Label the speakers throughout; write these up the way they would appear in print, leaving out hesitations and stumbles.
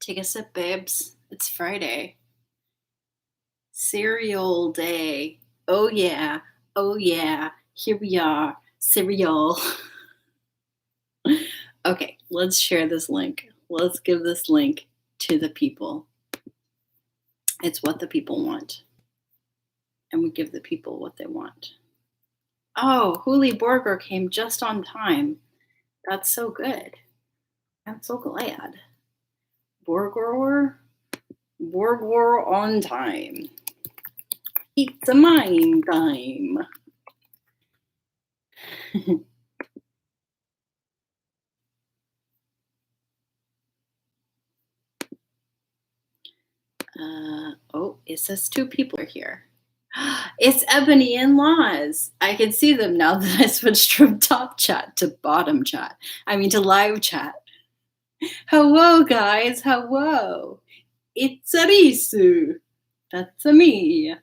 Speaker 1: Take a sip, babes. It's Friday. Cereal day. Oh, yeah. Oh, yeah. Here we are. Cereal. Okay, let's share this link. Let's give this link to the people. It's what the people want. And we give the people what they want. Oh, Huli Borger came just on time. That's so good. I'm so glad. Borger on time. It's a mime time. It says two people are here. It's Ebony and Laws. I can see them now that I switched from top chat to bottom chat. I mean to live chat. Hello, guys. Hello. It's a Rhys. That's a me.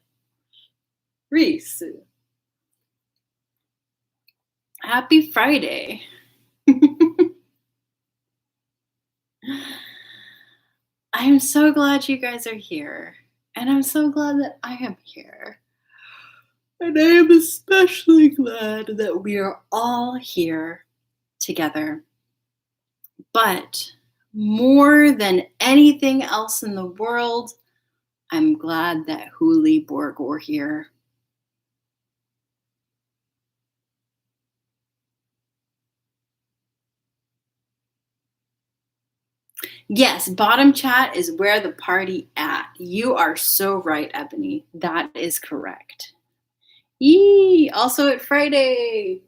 Speaker 1: Rhys. Happy Friday. I'm so glad you guys are here. And I'm so glad that I am here. And I am especially glad that we are all here together. But more than anything else in the world, I'm glad that Huli Borger here. Yes, bottom chat is where the party at. You are so right, Ebony. That is correct. Yee! Also at Friday.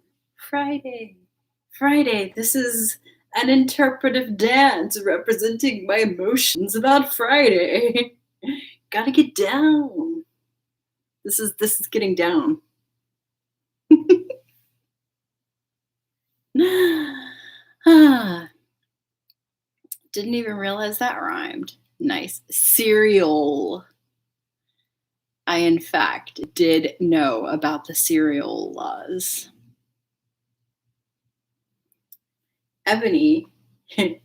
Speaker 1: This is an interpretive dance representing my emotions about Friday. Gotta get down. This is getting down. Didn't even realize that rhymed. Nice. Cereal. I, in fact, did know about the cereal laws. Ebony,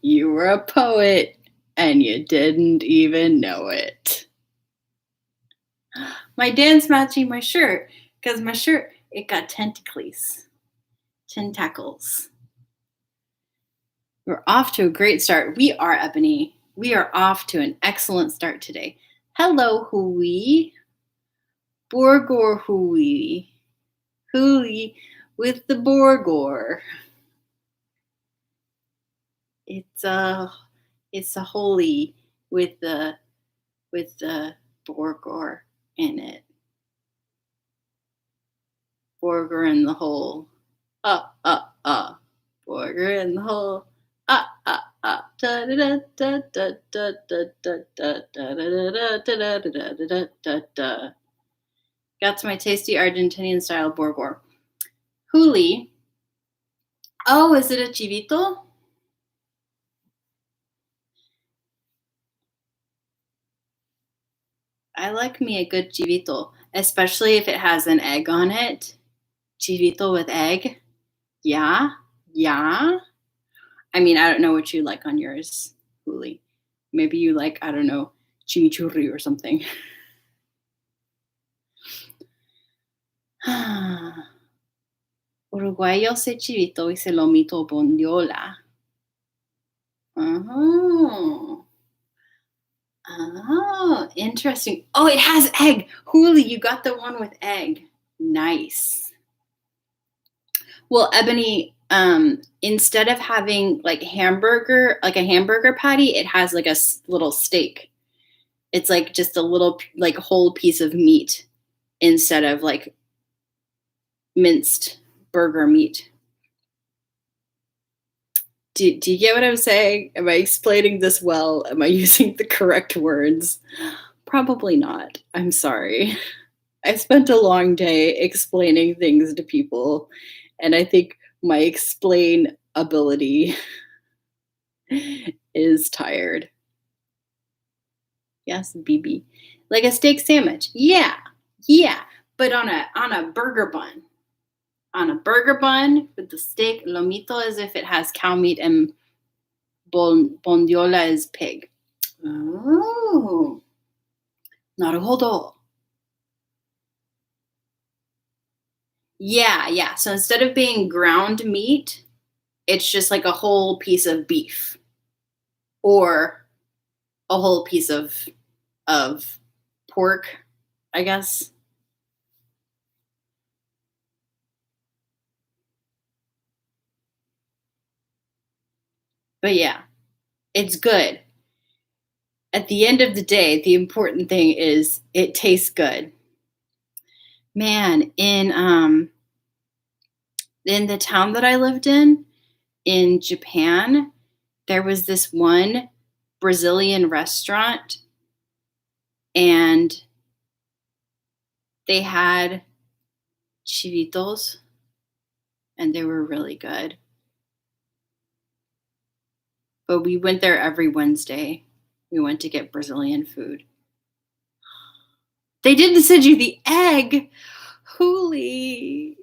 Speaker 1: you were a poet and you didn't even know it. My dance matching my shirt, because my shirt, it got tentacles. We're off to a great start. We are, Ebony. We are off to an excellent start today. Hello, Hui. Borger Hui. Hui with the Borger. It's a holy with the Borger in it. Borger in the hole. Borger in the hole. Got my tasty Argentinian style Borger. Huli. Oh, is it a chivito? I like me a good chivito, especially if it has an egg on it. Chivito with egg. Yeah. I mean, I don't know what you like on yours, Huli. Maybe you like, I don't know, chimichurri or something. Uruguayo se chivito y se lomito bondiola. Oh, interesting. Oh, it has egg. Huli, you got the one with egg. Nice. Well, Ebony, instead of having like a hamburger patty, it has like a little steak. It's like just a little like whole piece of meat instead of like minced burger meat. Do you get what I'm saying? Am I explaining this well? Am I using the correct words? Probably not. I'm sorry. I spent a long day explaining things to people, and I think my explain ability is tired. Yes, BB. Like a steak sandwich. Yeah. But on a burger bun. On a burger bun with the steak lomito as if it has cow meat and bondiola is pig. Oh, naruhodo. Yeah. So instead of being ground meat, it's just like a whole piece of beef or a whole piece of pork, I guess. But yeah, it's good. At the end of the day, the important thing is it tastes good. Man, in the town that I lived in Japan, there was this one Brazilian restaurant and they had chiritos and they were really good. But we went there every Wednesday. We went to get Brazilian food. They didn't send you the egg. Holy.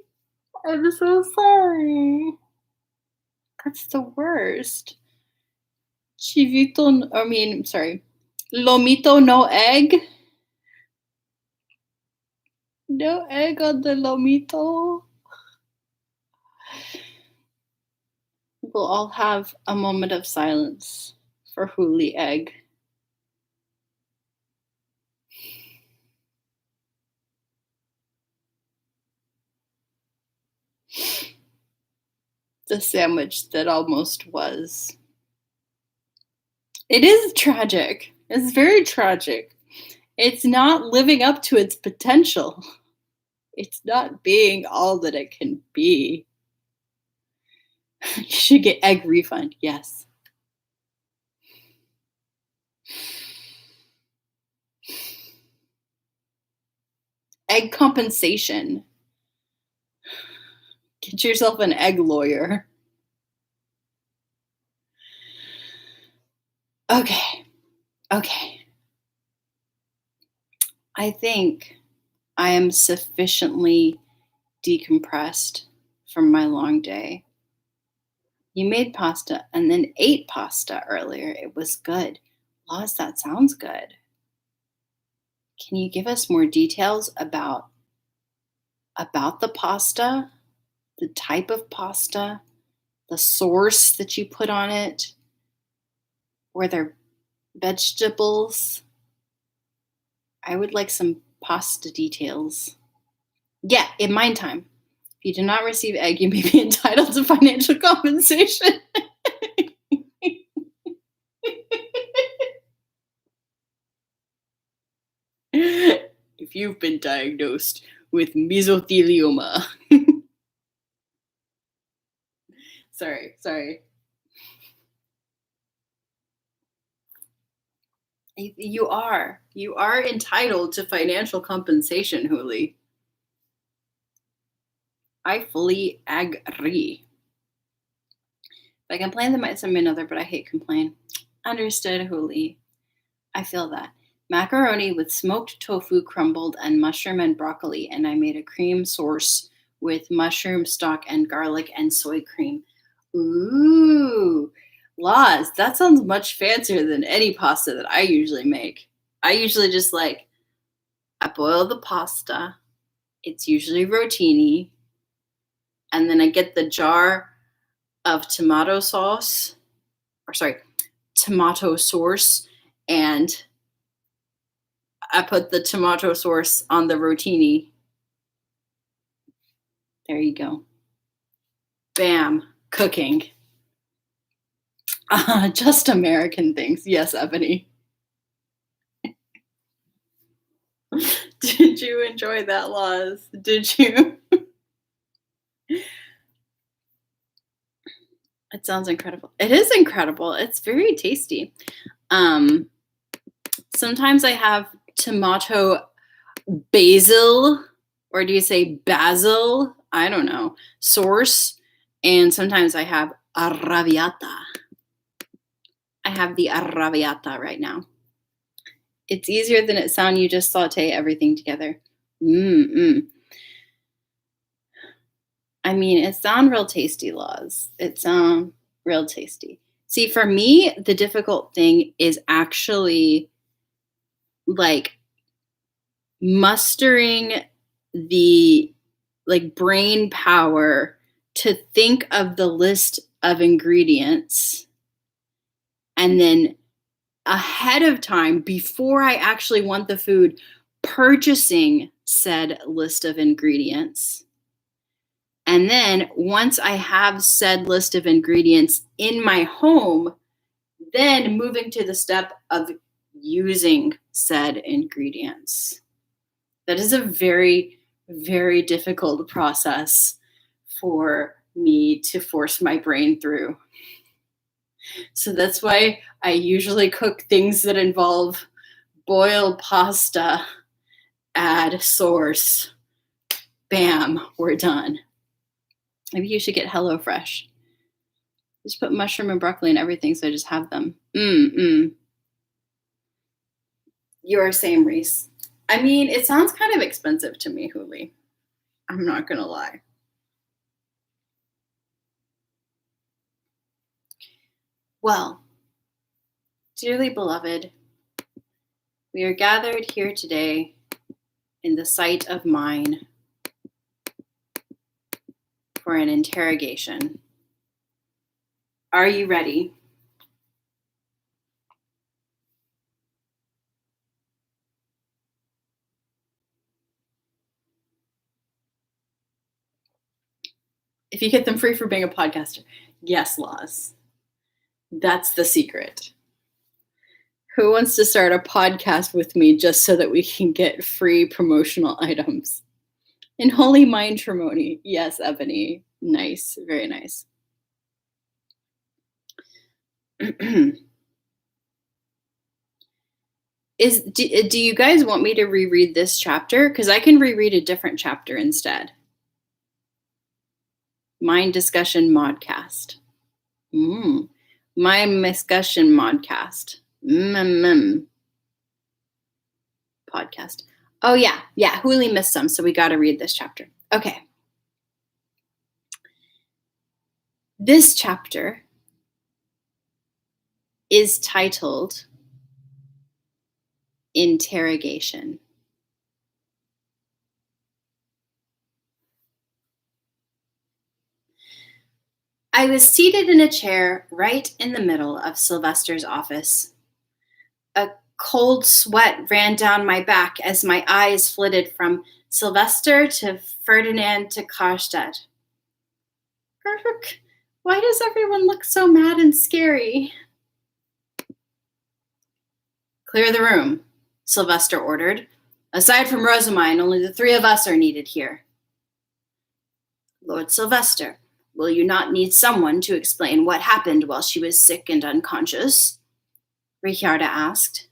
Speaker 1: I'm so sorry. That's the worst. Chivito, sorry. Lomito, no egg? No egg on the lomito? We'll all have a moment of silence for Huli egg. The sandwich that almost was. It is tragic. It's very tragic. It's not living up to its potential. It's not being all that it can be. You should get egg refund. Yes. Egg compensation. Get yourself an egg lawyer. Okay. I think I am sufficiently decompressed from my long day. You made pasta and then ate pasta earlier. It was good. Loz, that sounds good. Can you give us more details about the pasta, the type of pasta, the sauce that you put on it? Were there vegetables? I would like some pasta details. Yeah, in mind time. If you do not receive egg, you may be entitled to financial compensation. If you've been diagnosed with mesothelioma. Sorry. You are entitled to financial compensation, Huli. I fully agree. If I complain, they might send me another, but I hate complain. Understood, Huli. I feel that. Macaroni with smoked tofu crumbled and mushroom and broccoli, and I made a cream sauce with mushroom stock and garlic and soy cream. Ooh, Laws, that sounds much fancier than any pasta that I usually make. I usually just I boil the pasta. It's usually rotini. And then I get the jar of tomato sauce, and I put the tomato sauce on the rotini. There you go. Bam, cooking. Just American things. Yes, Ebony. Did you enjoy that, Laws? Did you? It sounds incredible. It is incredible. It's very tasty. Sometimes I have tomato basil, or do you say basil? I don't know. Sauce. And sometimes I have arrabbiata. I have the arrabbiata right now. It's easier than it sounds. You just saute everything together. I mean, it sounds real tasty, Laws. It sounds real tasty. See, for me, the difficult thing is actually like mustering the brain power to think of the list of ingredients and then ahead of time, before I actually want the food, purchasing said list of ingredients. And then once I have said list of ingredients in my home, then moving to the step of using said ingredients. That is a very, very difficult process for me to force my brain through. So that's why I usually cook things that involve boil pasta, add source, bam, we're done. Maybe you should get HelloFresh. Just put mushroom and broccoli and everything, so I just have them. You're same, Rhys. I mean, it sounds kind of expensive to me, Huli. I'm not going to lie. Well, dearly beloved, we are gathered here today in the sight of mine for an interrogation. Are you ready? If you get them free for being a podcaster. Yes, Laws. That's the secret. Who wants to start a podcast with me just so that we can get free promotional items? In holy matrimony. Yes, Ebony. Nice. Very nice. Do you guys want me to reread this chapter? Because I can reread a different chapter instead. Mind Discussion Modcast. My discussion modcast. Podcast. Oh, yeah. Huli missed some, so we got to read this chapter. Okay. This chapter is titled Interrogation. I was seated in a chair right in the middle of Sylvester's office. A cold sweat ran down my back as my eyes flitted from Sylvester to Ferdinand to Karstedt. Why does everyone look so mad and scary? Clear the room, Sylvester ordered. Aside from Rosamine, only the three of us are needed here. Lord Sylvester, will you not need someone to explain what happened while she was sick and unconscious? Richarda asked.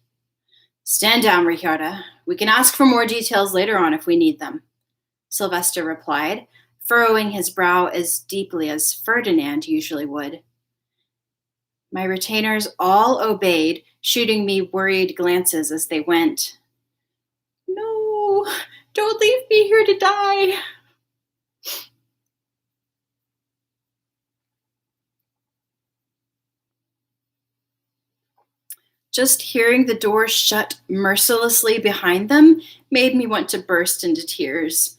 Speaker 1: Stand down, Richarda. We can ask for more details later on if we need them, Sylvester replied, furrowing his brow as deeply as Ferdinand usually would. My retainers all obeyed, shooting me worried glances as they went. No, don't leave me here to die. Just hearing the door shut mercilessly behind them made me want to burst into tears.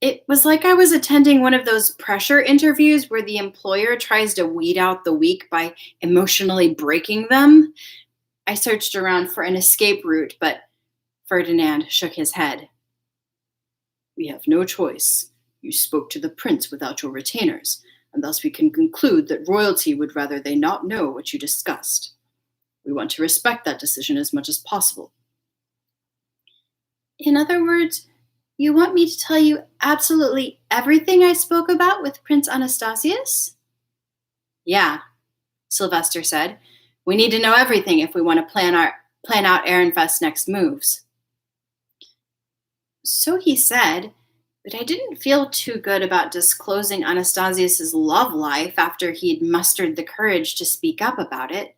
Speaker 1: It was like I was attending one of those pressure interviews where the employer tries to weed out the weak by emotionally breaking them. I searched around for an escape route, but Ferdinand shook his head. We have no choice. You spoke to the prince without your retainers, and thus we can conclude that royalty would rather they not know what you discussed. We want to respect that decision as much as possible. In other words, you want me to tell you absolutely everything I spoke about with Prince Anastasius? Yeah, Sylvester said. We need to know everything if we want to plan out Ehrenfest's next moves. So he said, but I didn't feel too good about disclosing Anastasius's love life after he'd mustered the courage to speak up about it.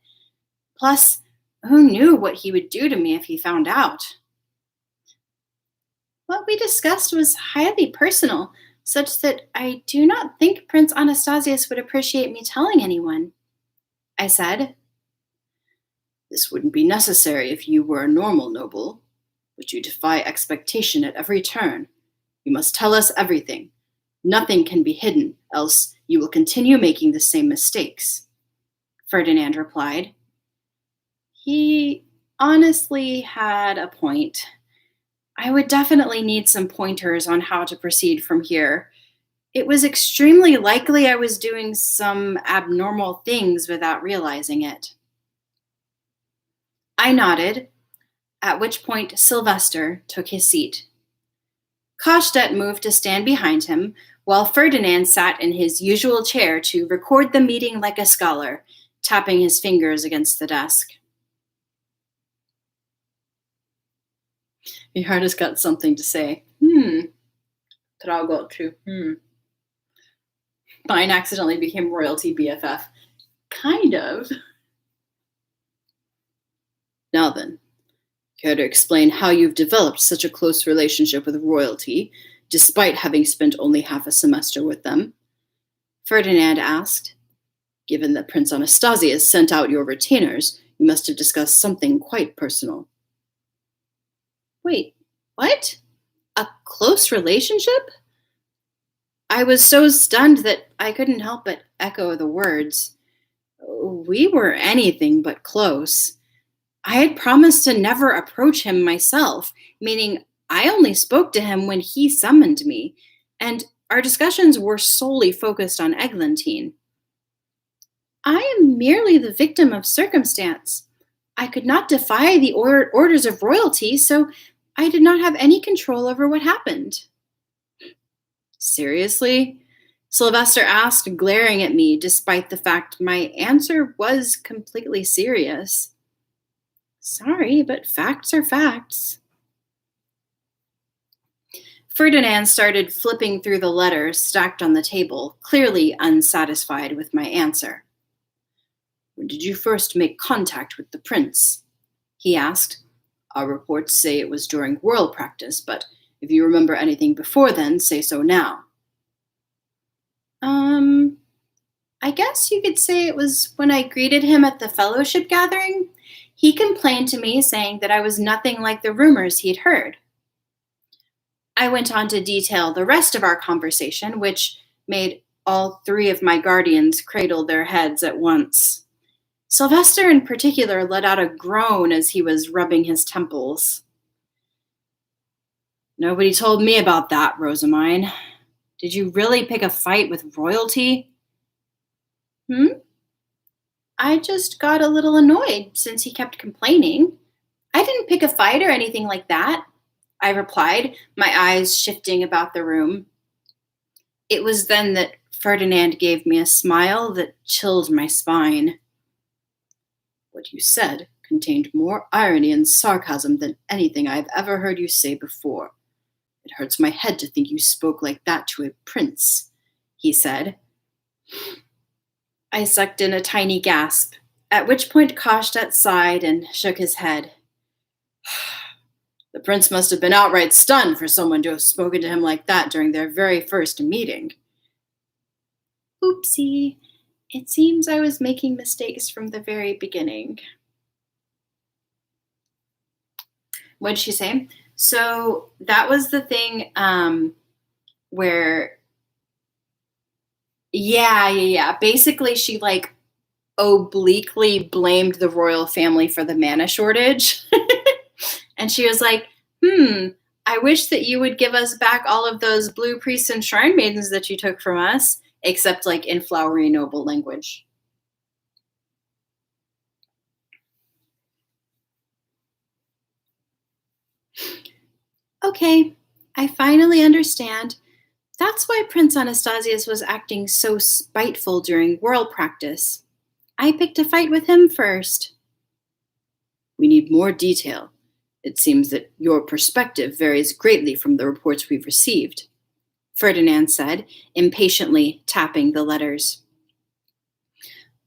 Speaker 1: Plus, who knew what he would do to me if he found out? What we discussed was highly personal, such that I do not think Prince Anastasius would appreciate me telling anyone. I said. This wouldn't be necessary if you were a normal noble, but you defy expectation at every turn. You must tell us everything. Nothing can be hidden, else you will continue making the same mistakes. Ferdinand replied. He honestly had a point. I would definitely need some pointers on how to proceed from here. It was extremely likely I was doing some abnormal things without realizing it. I nodded, at which point Sylvester took his seat. Kostet moved to stand behind him, while Ferdinand sat in his usual chair to record the meeting like a scholar, tapping his fingers against the desk. Your heart has got something to say. Tragot. Mine accidentally became royalty BFF. Kind of. Now then, care to explain how you've developed such a close relationship with royalty, despite having spent only half a semester with them? Ferdinand asked. Given that Prince Anastasius sent out your retainers, you must have discussed something quite personal. Wait, what? A close relationship? I was so stunned that I couldn't help but echo the words. We were anything but close. I had promised to never approach him myself, meaning I only spoke to him when he summoned me, and our discussions were solely focused on Eglantine. I am merely the victim of circumstance. I could not defy the orders of royalty, so I did not have any control over what happened. Seriously? Sylvester asked, glaring at me, despite the fact my answer was completely serious. Sorry, but facts are facts. Ferdinand started flipping through the letters stacked on the table, clearly unsatisfied with my answer. When did you first make contact with the prince? He asked. Our reports say it was during whirl practice, but if you remember anything before then, say so now. I guess you could say it was when I greeted him at the fellowship gathering. He complained to me, saying that I was nothing like the rumors he'd heard. I went on to detail the rest of our conversation, which made all three of my guardians cradle their heads at once. Sylvester in particular let out a groan as he was rubbing his temples. Nobody told me about that, Rosamine. Did you really pick a fight with royalty? I just got a little annoyed since he kept complaining. I didn't pick a fight or anything like that, I replied, my eyes shifting about the room. It was then that Ferdinand gave me a smile that chilled my spine. What you said contained more irony and sarcasm than anything I've ever heard you say before. It hurts my head to think you spoke like that to a prince, he said. I sucked in a tiny gasp, at which point Kostet sighed and shook his head. The prince must have been outright stunned for someone to have spoken to him like that during their very first meeting. Oopsie. It seems I was making mistakes from the very beginning. What'd she say? So that was the thing where, yeah. Basically, she like obliquely blamed the royal family for the mana shortage. And she was like, I wish that you would give us back all of those blue priests and shrine maidens that you took from us, except like in flowery noble language. Okay, I finally understand. That's why Prince Anastasius was acting so spiteful during whirl practice. I picked a fight with him first. We need more detail. It seems that your perspective varies greatly from the reports we've received, Ferdinand said, impatiently tapping the letters.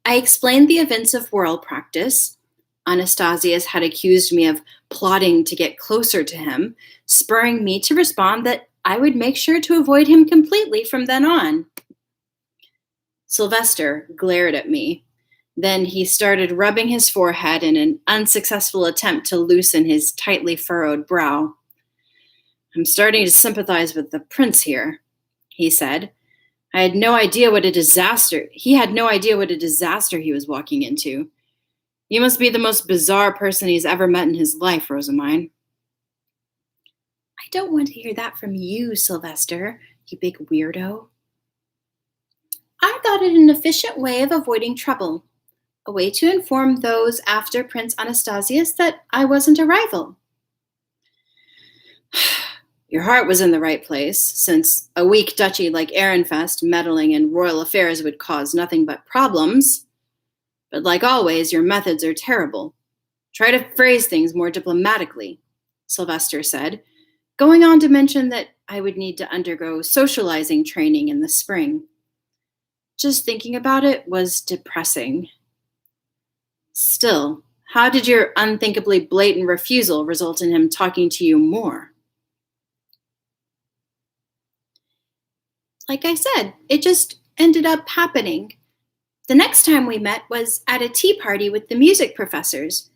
Speaker 1: I explained the events of whirl practice. Anastasius had accused me of plotting to get closer to him, spurring me to respond that I would make sure to avoid him completely from then on. Sylvester glared at me. Then he started rubbing his forehead in an unsuccessful attempt to loosen his tightly furrowed brow. I'm starting to sympathize with the prince here, he said. He had no idea what a disaster he was walking into. You must be the most bizarre person he's ever met in his life, Rosamine. I don't want to hear that from you, Sylvester, you big weirdo. I thought it an efficient way of avoiding trouble, a way to inform those after Prince Anastasius that I wasn't a rival. Your heart was in the right place, since a weak duchy like Ehrenfest meddling in royal affairs would cause nothing but problems. But like always, your methods are terrible. Try to phrase things more diplomatically, Sylvester said, going on to mention that I would need to undergo socializing training in the spring. Just thinking about it was depressing. Still, how did your unthinkably blatant refusal result in him talking to you more? Like I said, it just ended up happening. The next time we met was at a tea party with the music professors.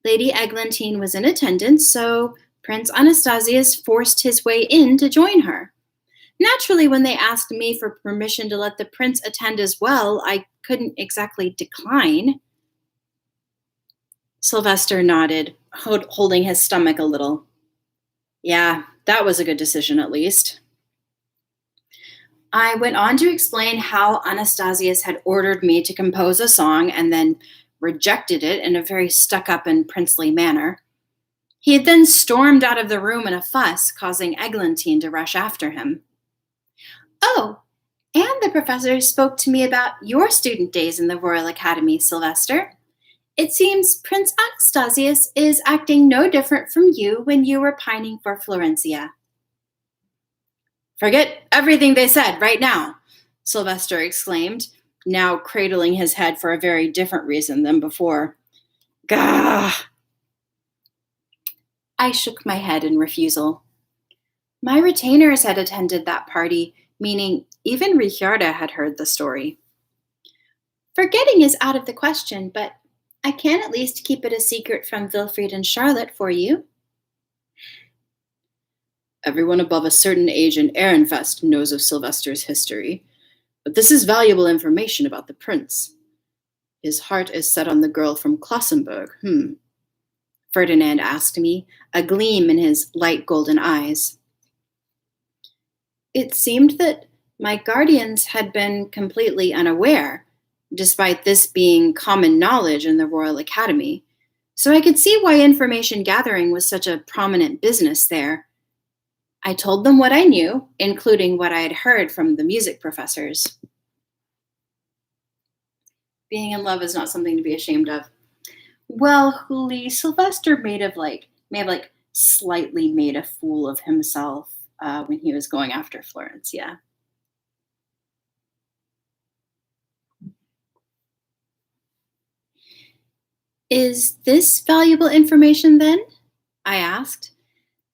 Speaker 1: Lady Eglantine was in attendance, so Prince Anastasius forced his way in to join her. Naturally, when they asked me for permission to let the prince attend as well, I couldn't exactly decline. Sylvester nodded, holding his stomach a little. Yeah, that was a good decision at least. I went on to explain how Anastasius had ordered me to compose a song and then rejected it in a very stuck-up and princely manner. He had then stormed out of the room in a fuss, causing Eglantine to rush after him. Oh, and the professor spoke to me about your student days in the Royal Academy, Sylvester. It seems Prince Anastasius is acting no different from you when you were pining for Florencia. Forget everything they said right now, Sylvester exclaimed, now cradling his head for a very different reason than before. Gah! I shook my head in refusal. My retainers had attended that party, meaning even Richarda had heard the story. Forgetting is out of the question, but I can at least keep it a secret from Wilfried and Charlotte for you. Everyone above a certain age in Ehrenfest knows of Sylvester's history, but this is valuable information about the prince. His heart is set on the girl from Klassenburg, Ferdinand asked me, a gleam in his light golden eyes. It seemed that my guardians had been completely unaware, despite this being common knowledge in the Royal Academy, so I could see why information gathering was such a prominent business there. I told them what I knew, including what I had heard from the music professors. Being in love is not something to be ashamed of. Well, Huli, Sylvester may have slightly made a fool of himself when he was going after Florence, yeah. Is this valuable information then? I asked.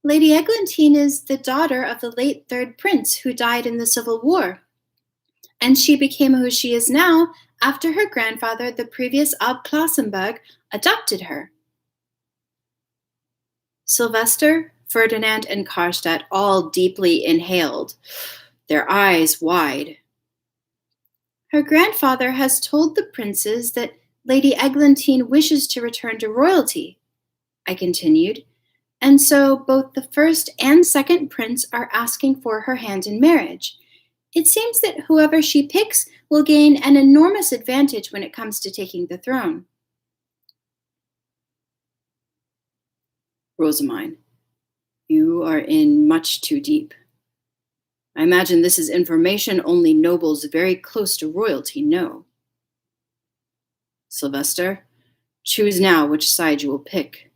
Speaker 1: Lady Eglantine is the daughter of the late third prince who died in the Civil War, and she became who she is now after her grandfather, the previous Ab Klassenburg, adopted her. Sylvester, Ferdinand, and Karstedt all deeply inhaled, their eyes wide. Her grandfather has told the princes that Lady Eglantine wishes to return to royalty, I continued, and so both the first and second prince are asking for her hand in marriage. It seems that whoever she picks will gain an enormous advantage when it comes to taking the throne. Rosamine, you are in much too deep. I imagine this is information only nobles very close to royalty know. Sylvester, choose now which side you will pick.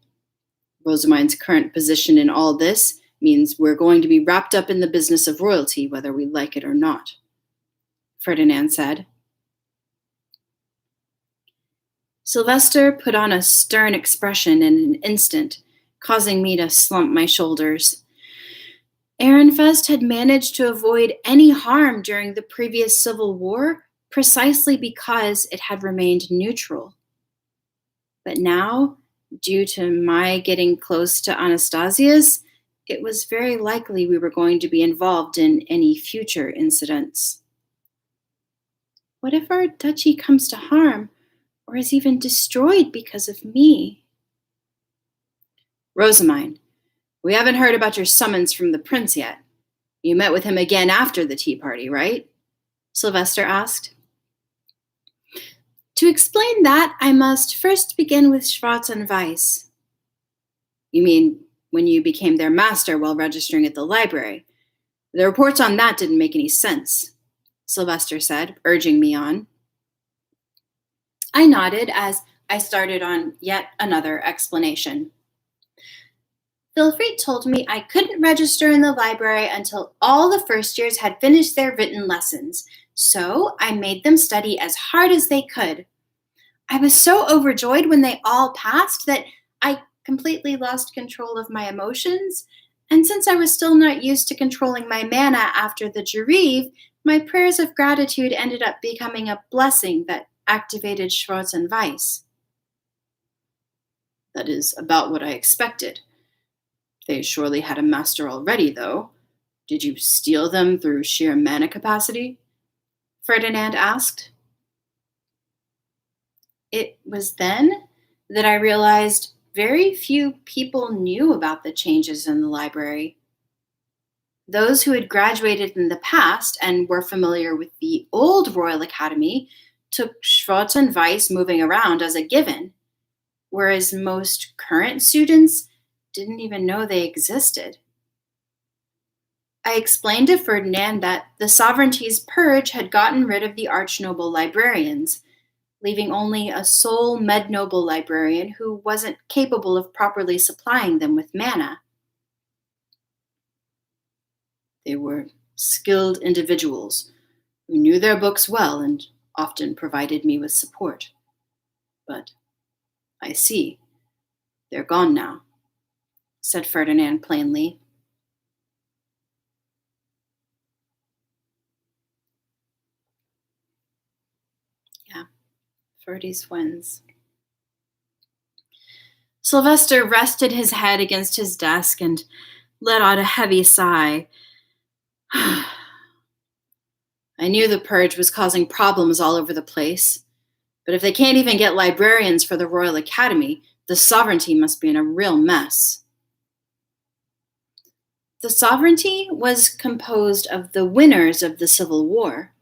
Speaker 1: Rosamine's current position in all this means we're going to be wrapped up in the business of royalty, whether we like it or not, Ferdinand said. Sylvester put on a stern expression in an instant, causing me to slump my shoulders. Ehrenfest had managed to avoid any harm during the previous civil war precisely because it had remained neutral. But now, due to my getting close to Anastasia's, it was very likely we were going to be involved in any future incidents. What if our duchy comes to harm, or is even destroyed because of me? Rosamine, we haven't heard about your summons from the prince yet. You met with him again after the tea party, right? Sylvester asked. To explain that, I must first begin with Schwarz and Weiss. You mean when you became their master while registering at the library? The reports on that didn't make any sense, Sylvester said, urging me on. I nodded as I started on yet another explanation. Wilfried told me I couldn't register in the library until all the first years had finished their written lessons, so I made them study as hard as they could. I was so overjoyed when they all passed that I completely lost control of my emotions, and since I was still not used to controlling my mana after the Jareve, my prayers of gratitude ended up becoming a blessing that activated Schwarz and Weiss. That is about what I expected. They surely had a master already, though. Did you steal them through sheer mana capacity? Ferdinand asked. It was then that I realized very few people knew about the changes in the library. Those who had graduated in the past and were familiar with the old Royal Academy took Schwarz and Weiss moving around as a given, whereas most current students didn't even know they existed. I explained to Ferdinand that the sovereignty's purge had gotten rid of the archnoble librarians, leaving only a sole med-noble librarian who wasn't capable of properly supplying them with mana. They were skilled individuals who knew their books well and often provided me with support. But I see, they're gone now, said Ferdinand plainly. Yeah, Ferdy's wins. Sylvester rested his head against his desk and let out a heavy sigh. I knew the purge was causing problems all over the place, but if they can't even get librarians for the Royal Academy, the sovereignty must be in a real mess. The sovereignty was composed of the winners of the Civil War,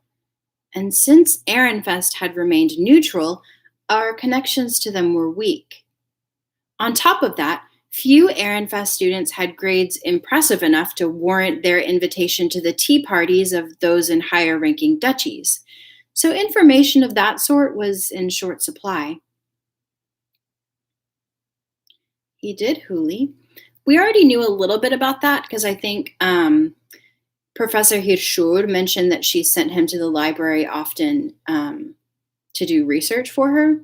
Speaker 1: and since Ehrenfest had remained neutral, our connections to them were weak. On top of that, few Ehrenfest students had grades impressive enough to warrant their invitation to the tea parties of those in higher-ranking duchies, so information of that sort was in short supply. He did, Huli. We already knew a little bit about that because I think Professor Hirschur mentioned that she sent him to the library often to do research for her.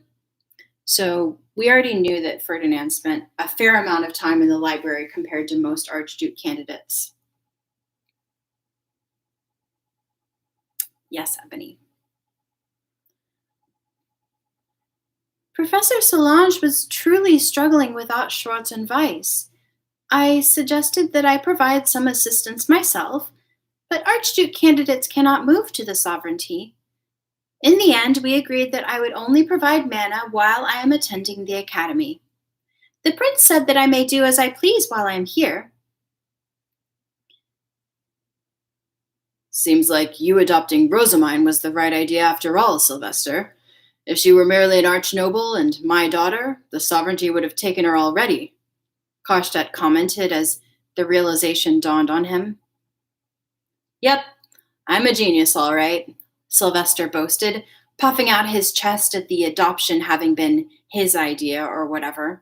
Speaker 1: So we already knew that Ferdinand spent a fair amount of time in the library compared to most Archduke candidates. Yes, Ebony. Professor Solange was truly struggling without Schwarz and Weiss. I suggested that I provide some assistance myself, but Archduke candidates cannot move to the sovereignty. In the end, we agreed that I would only provide mana while I am attending the academy. The prince said that I may do as I please while I am here. Seems like you adopting Rosamine was the right idea after all, Sylvester. If she were merely an archnoble and my daughter, the sovereignty would have taken her already, Karstedt commented as the realization dawned on him. Yep, I'm a genius, all right, Sylvester boasted, puffing out his chest at the adoption having been his idea or whatever.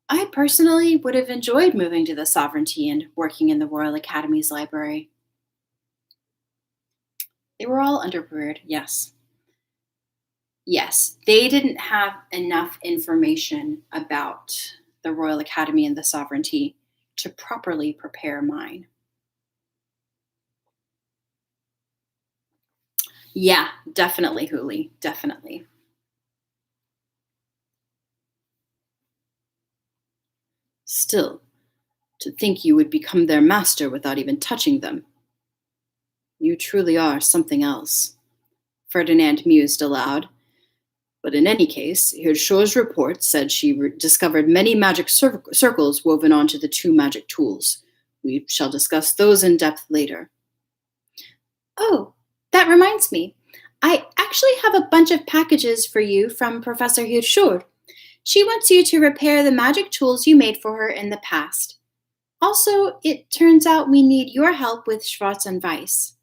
Speaker 1: I personally would have enjoyed moving to the sovereignty and working in the Royal Academy's library. They were all underprepared, yes. Yes, they didn't have enough information about the Royal Academy and the sovereignty to properly prepare mine. Yeah, definitely, Huli. Definitely. Still, to think you would become their master without even touching them. You truly are something else. Ferdinand mused aloud. But in any case, Hirschor's report said she discovered many magic circles woven onto the two magic tools. We shall discuss those in depth later. Oh, that reminds me. I actually have a bunch of packages for you from Professor Hirschor. She wants you to repair the magic tools you made for her in the past. Also, it turns out we need your help with Schwarz and Weiss.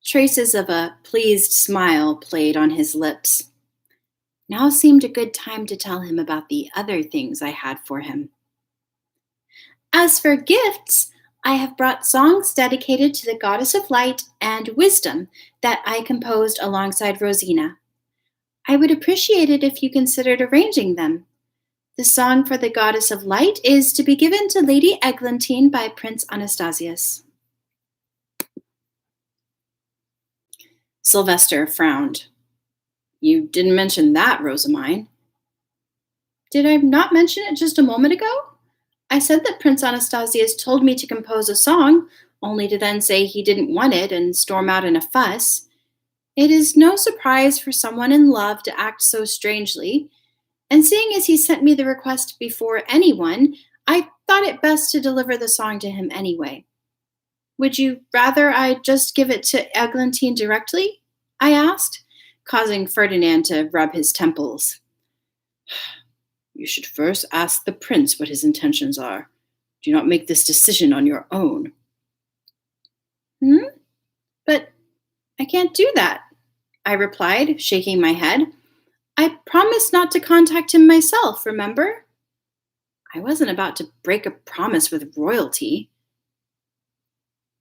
Speaker 1: Traces of a pleased smile played on his lips. Now seemed a good time to tell him about the other things I had for him. As for gifts, I have brought songs dedicated to the goddess of light and wisdom that I composed alongside Rosina. I would appreciate it if you considered arranging them. The song for the goddess of light is to be given to Lady Eglantine by Prince Anastasius. Sylvester frowned. You didn't mention that, Rosamine. Did I not mention it just a moment ago? I said that Prince Anastasius told me to compose a song, only to then say he didn't want it and storm out in a fuss. It is no surprise for someone in love to act so strangely, and seeing as he sent me the request before anyone, I thought it best to deliver the song to him anyway. Would you rather I just give it to Eglantine directly? I asked, causing Ferdinand to rub his temples. You should first ask the prince what his intentions are. Do not make this decision on your own. But I can't do that, I replied, shaking my head. I promised not to contact him myself, remember? I wasn't about to break a promise with royalty.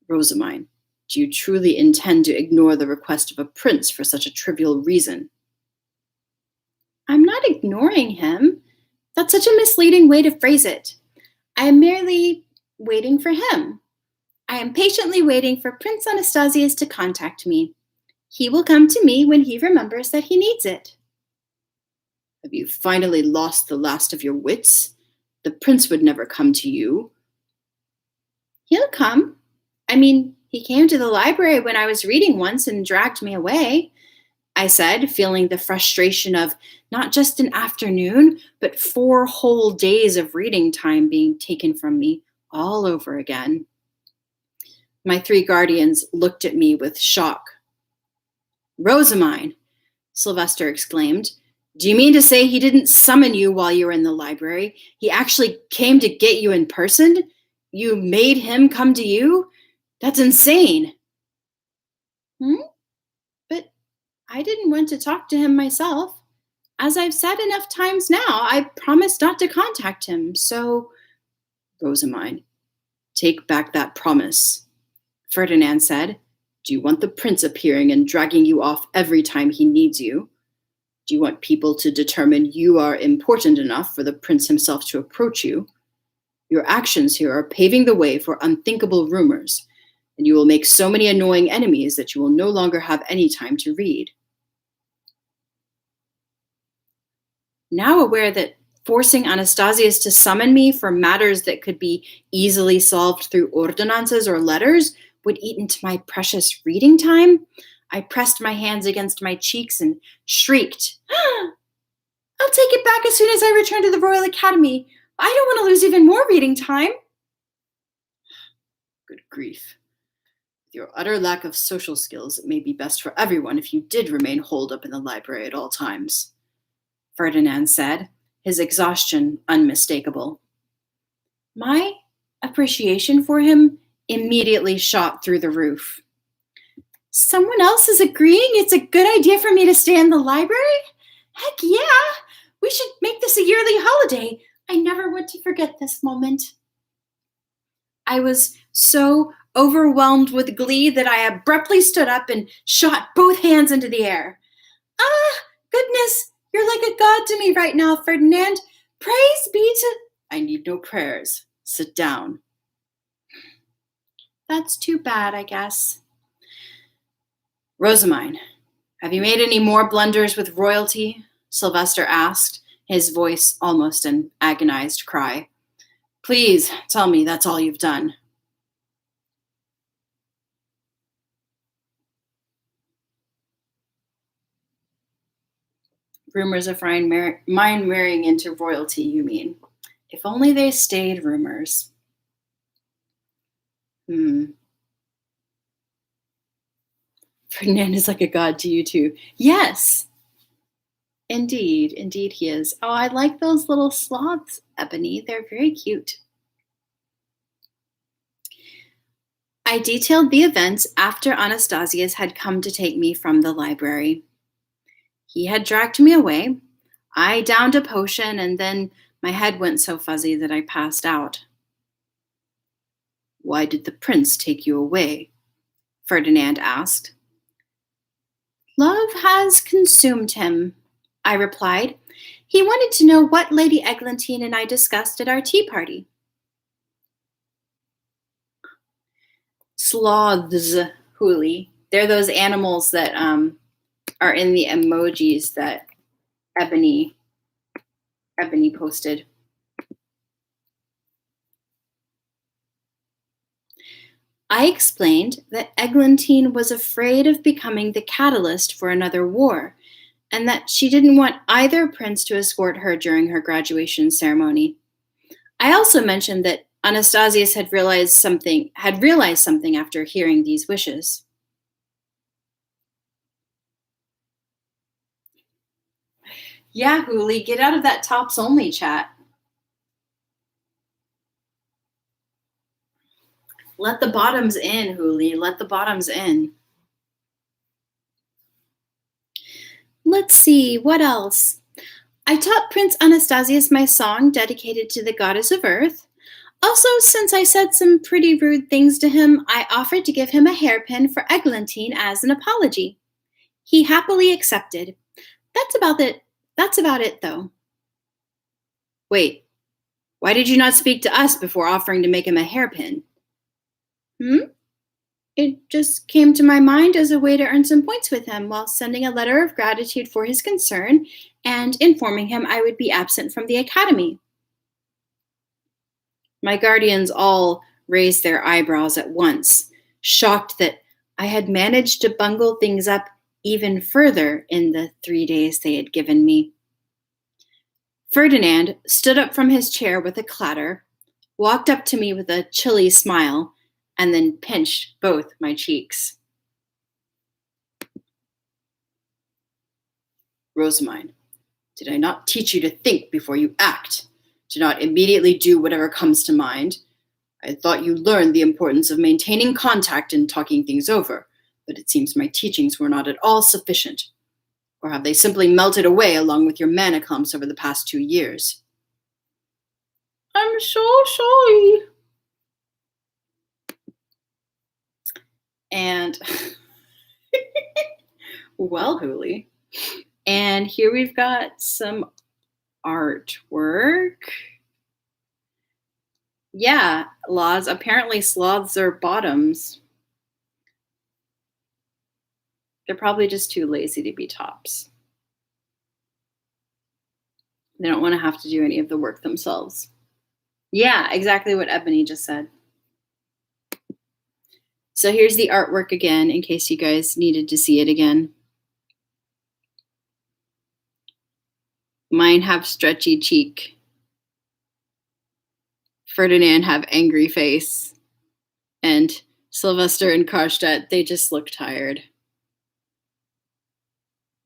Speaker 1: Rosamine, do you truly intend to ignore the request of a prince for such a trivial reason? I'm not ignoring him. That's such a misleading way to phrase it. I am merely waiting for him. I am patiently waiting for Prince Anastasius to contact me. He will come to me when he remembers that he needs it. Have you finally lost the last of your wits? The prince would never come to you. He'll come. I mean, he came to the library when I was reading once and dragged me away, I said, feeling the frustration of not just an afternoon, but 4 whole days of reading time being taken from me all over again. My 3 guardians looked at me with shock. Rosamine, Sylvester exclaimed. Do you mean to say he didn't summon you while you were in the library? He actually came to get you in person? You made him come to you? That's insane. But I didn't want to talk to him myself. As I've said enough times now, I promised not to contact him, so... Rosamine, take back that promise, Ferdinand said. Do you want the prince appearing and dragging you off every time he needs you? Do you want people to determine you are important enough for the prince himself to approach you? Your actions here are paving the way for unthinkable rumors, and you will make so many annoying enemies that you will no longer have any time to read. Now aware that forcing Anastasius to summon me for matters that could be easily solved through ordinances or letters would eat into my precious reading time, I pressed my hands against my cheeks and shrieked, I'll take it back as soon as I return to the Royal Academy. I don't want to lose even more reading time. Good grief. With your utter lack of social skills, it may be best for everyone if you did remain holed up in the library at all times, Ferdinand said, his exhaustion unmistakable. My appreciation for him immediately shot through the roof. Someone else is agreeing it's a good idea for me to stay in the library? Heck yeah! We should make this a yearly holiday. I never want to forget this moment. I was so overwhelmed with glee that I abruptly stood up and shot both hands into the air. Ah, goodness, you're like a god to me right now, Ferdinand. Praise be to... I need no prayers. Sit down. That's too bad, I guess. Rosamine, have you made any more blunders with royalty? Sylvester asked, his voice almost an agonized cry. Please tell me that's all you've done. Rumors of mine marrying into royalty, you mean? If only they stayed rumors. Ferdinand is like a god to you too. Yes. Indeed he is. Oh, I like those little sloths, Ebony. They're very cute. I detailed the events after Anastasius had come to take me from the library. He had dragged me away. I downed a potion, and then my head went so fuzzy that I passed out. Why did the prince take you away? Ferdinand asked. Love has consumed him, I replied. He wanted to know what Lady Eglantine and I discussed at our tea party. Sloths, Huli. They're those animals that are in the emojis that Ebony posted. I explained that Eglantine was afraid of becoming the catalyst for another war, and that she didn't want either prince to escort her during her graduation ceremony. I also mentioned that Anastasius had realized something after hearing these wishes. Yeah, Huli, get out of that tops only chat. Let the bottoms in, Huli. Let the bottoms in. Let's see, what else? I taught Prince Anastasius my song dedicated to the goddess of earth. Also, since I said some pretty rude things to him, I offered to give him a hairpin for Eglantine as an apology. He happily accepted. That's about it, though. Wait, why did you not speak to us before offering to make him a hairpin? It just came to my mind as a way to earn some points with him while sending a letter of gratitude for his concern and informing him I would be absent from the academy. My guardians all raised their eyebrows at once, shocked that I had managed to bungle things up even further in the 3 days they had given me. Ferdinand stood up from his chair with a clatter, walked up to me with a chilly smile, and then pinched both my cheeks. Rosamine, did I not teach you to think before you act? To not immediately do whatever comes to mind? I thought you learned the importance of maintaining contact and talking things over, but it seems my teachings were not at all sufficient. Or have they simply melted away along with your mana clumps over the past 2 years? I'm so sorry. And well, Huli. And here we've got some artwork. Yeah, Laws. Apparently sloths are bottoms. They're probably just too lazy to be tops. They don't want to have to do any of the work themselves. Yeah, exactly what Ebony just said. So here's the artwork again, in case you guys needed to see it again. Mine have stretchy cheek. Ferdinand have angry face. And Sylvester and Karstedt, they just look tired.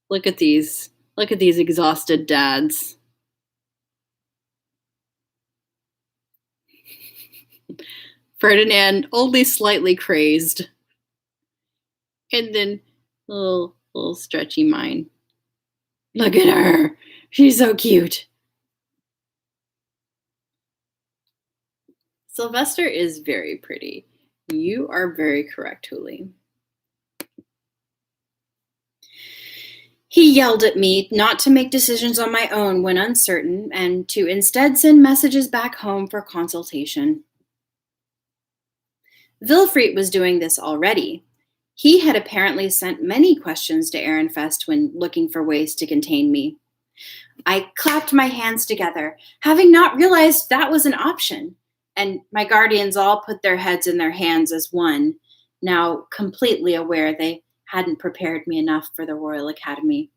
Speaker 1: Look at these. Look at these exhausted dads. Ferdinand only slightly crazed. And then little stretchy mine. Look at her. She's so cute. Sylvester is very pretty. You are very correct, Huli. He yelled at me not to make decisions on my own when uncertain, and to instead send messages back home for consultation. Wilfried was doing this already. He had apparently sent many questions to Ehrenfest when looking for ways to contain me. I clapped my hands together, having not realized that was an option, and my guardians all put their heads in their hands as one, now completely aware they hadn't prepared me enough for the Royal Academy.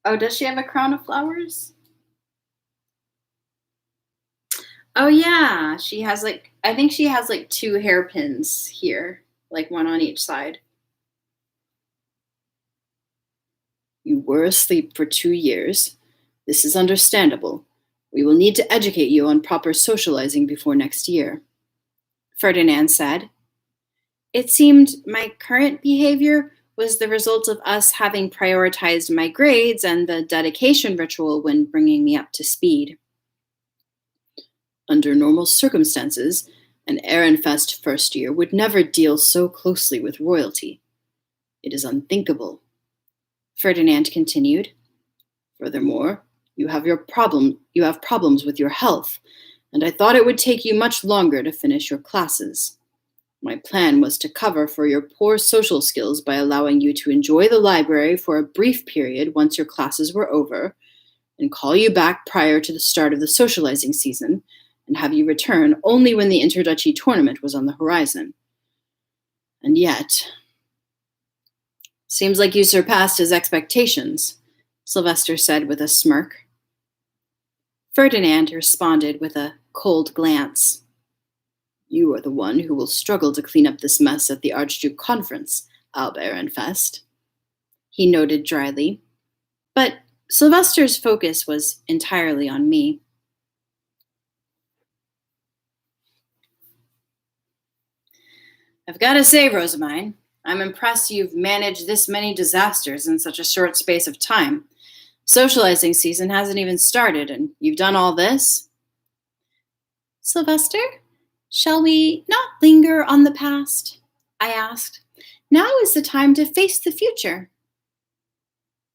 Speaker 1: Oh, does she have a crown of flowers? Oh yeah, she has like I think she has like two hairpins here, like one on each side. You were asleep for 2 years. This is understandable. We will need to educate you on proper socializing before next year, Ferdinand said. It seemed my current behavior was the result of us having prioritized my grades and the dedication ritual when bringing me up to speed. Under normal circumstances, an Ehrenfest first year would never deal so closely with royalty. It is unthinkable. Ferdinand continued. Furthermore, you have problems with your health, and I thought it would take you much longer to finish your classes. My plan was to cover for your poor social skills by allowing you to enjoy the library for a brief period once your classes were over, and call you back prior to the start of the socializing season, and have you return only when the Interduchy tournament was on the horizon. And yet, seems like you surpassed his expectations, Sylvester said with a smirk. Ferdinand responded with a cold glance. You are the one who will struggle to clean up this mess at the Archduke Conference, Alb Ehrenfest. He noted dryly, but Sylvester's focus was entirely on me. I've got to say, Rosamine, I'm impressed you've managed this many disasters in such a short space of time. Socializing season hasn't even started, and you've done all this? Sylvester, shall we not linger on the past? I asked. Now is the time to face the future.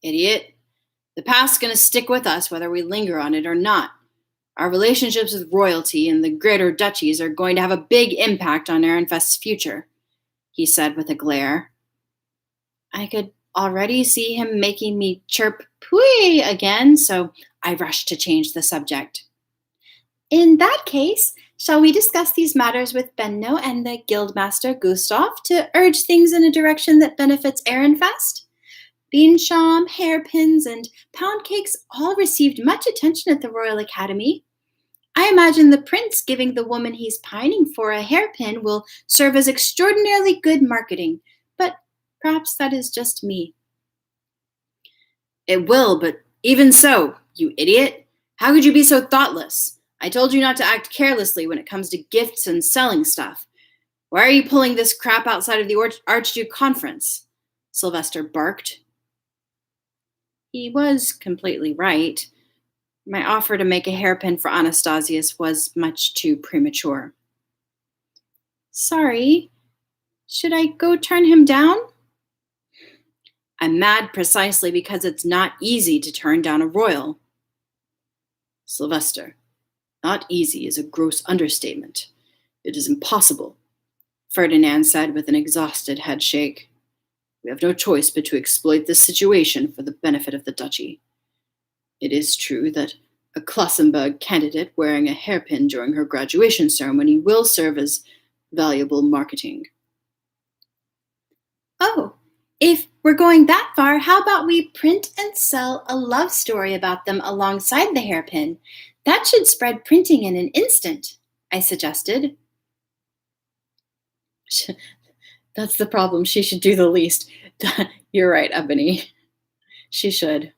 Speaker 1: Idiot. The past's going to stick with us whether we linger on it or not. Our relationships with royalty and the greater duchies are going to have a big impact on Ehrenfest's future, he said with a glare. I could already see him making me chirp pooey again, so I rushed to change the subject. In that case, shall we discuss these matters with Benno and the Guildmaster Gustav to urge things in a direction that benefits Ehrenfest? Beansham, hairpins, and pound cakes all received much attention at the Royal Academy. I imagine the prince giving the woman he's pining for a hairpin will serve as extraordinarily good marketing, but perhaps that is just me. It will, but even so, you idiot. How could you be so thoughtless? I told you not to act carelessly when it comes to gifts and selling stuff. Why are you pulling this crap outside of the Archduke Conference? Sylvester barked. He was completely right. My offer to make a hairpin for Anastasius was much too premature. Sorry. Should I go turn him down? I'm mad precisely because it's not easy to turn down a royal. Sylvester, not easy is a gross understatement. It is impossible, Ferdinand said with an exhausted head shake. We have no choice but to exploit this situation for the benefit of the duchy. It is true that a Klassenberg candidate wearing a hairpin during her graduation ceremony will serve as valuable marketing. Oh, if we're going that far, how about we print and sell a love story about them alongside the hairpin? That should spread printing in an instant, I suggested. That's the problem. She should do the least. You're right, Ebony. She should.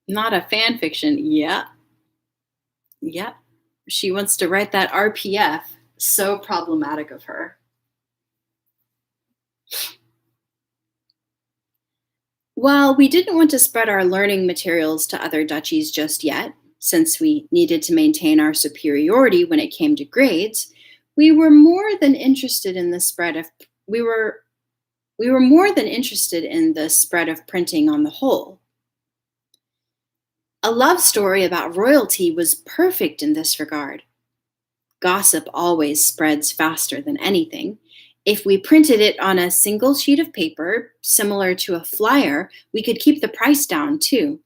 Speaker 1: Not a fan fiction. Yeah. Yep. She wants to write that RPF. So problematic of her. While we didn't want to spread our learning materials to other duchies just yet, since we needed to maintain our superiority when it came to grades, we were more than interested in the spread of printing on the whole. A love story about royalty was perfect in this regard. Gossip always spreads faster than anything. If we printed it on a single sheet of paper, similar to a flyer, we could keep the price down too.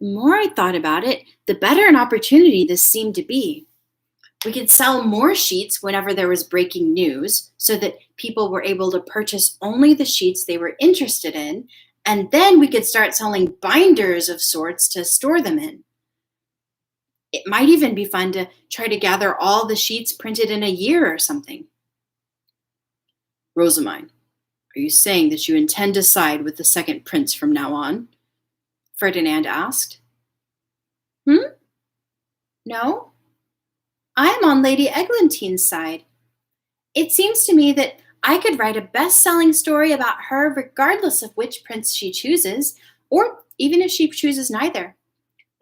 Speaker 1: The more I thought about it, the better an opportunity this seemed to be. We could sell more sheets whenever there was breaking news so that people were able to purchase only the sheets they were interested in, and then we could start selling binders of sorts to store them in. It might even be fun to try to gather all the sheets printed in a year or something. Rosamine, are you saying that you intend to side with the second prince from now on? Ferdinand asked. No, I'm on Lady Eglantine's side. It seems to me that I could write a best-selling story about her regardless of which prince she chooses, or even if she chooses neither.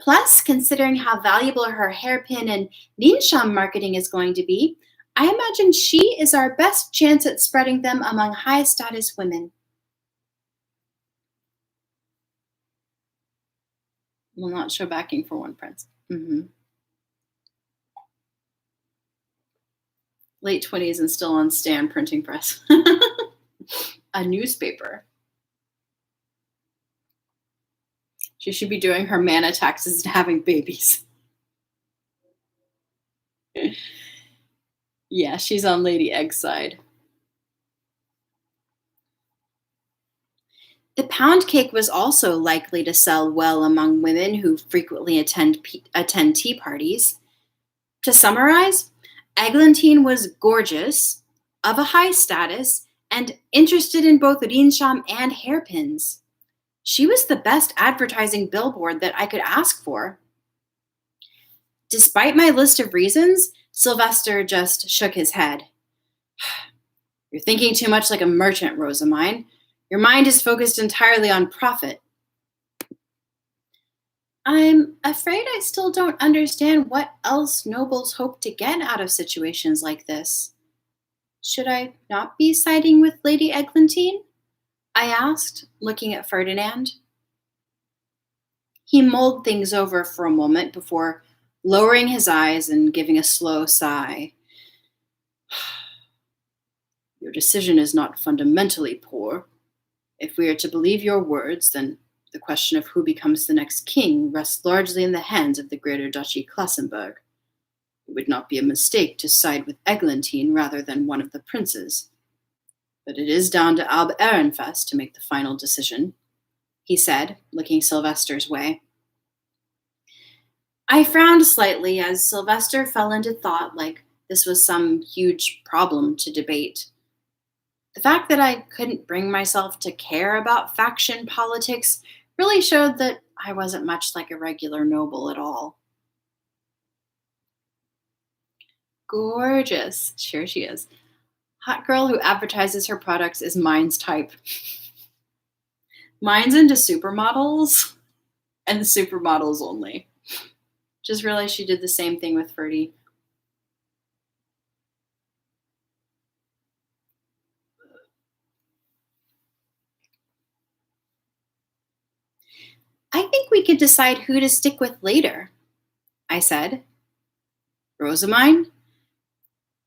Speaker 1: Plus, considering how valuable her hairpin and Linsham marketing is going to be, I imagine she is our best chance at spreading them among high-status women. Will not show backing for one prince. Late 20s and still on stand printing press. A newspaper. She should be doing her mana taxes and having babies. Yeah, she's on Lady Egg's side. The pound cake was also likely to sell well among women who frequently attend tea parties. To summarize, Eglantine was gorgeous, of a high status, and interested in both Linsham and hairpins. She was the best advertising billboard that I could ask for. Despite my list of reasons, Sylvester just shook his head. You're thinking too much like a merchant, Rosamine. Your mind is focused entirely on profit. I'm afraid I still don't understand what else nobles hope to get out of situations like this. Should I not be siding with Lady Eglantine? I asked, looking at Ferdinand. He mulled things over for a moment before lowering his eyes and giving a slow sigh. Your decision is not fundamentally poor. If we are to believe your words, then the question of who becomes the next king rests largely in the hands of the Greater Duchy Klassenburg. It would not be a mistake to side with Eglantine rather than one of the princes. But it is down to Alb Ehrenfest to make the final decision, he said, looking Sylvester's way. I frowned slightly as Sylvester fell into thought like this was some huge problem to debate. The fact that I couldn't bring myself to care about faction politics really showed that I wasn't much like a regular noble at all. Gorgeous. Sure she is. Hot girl who advertises her products is mine's type. Mine's into supermodels and supermodels only. Just realized she did the same thing with Ferdy. I think we could decide who to stick with later, I said. Rosamine?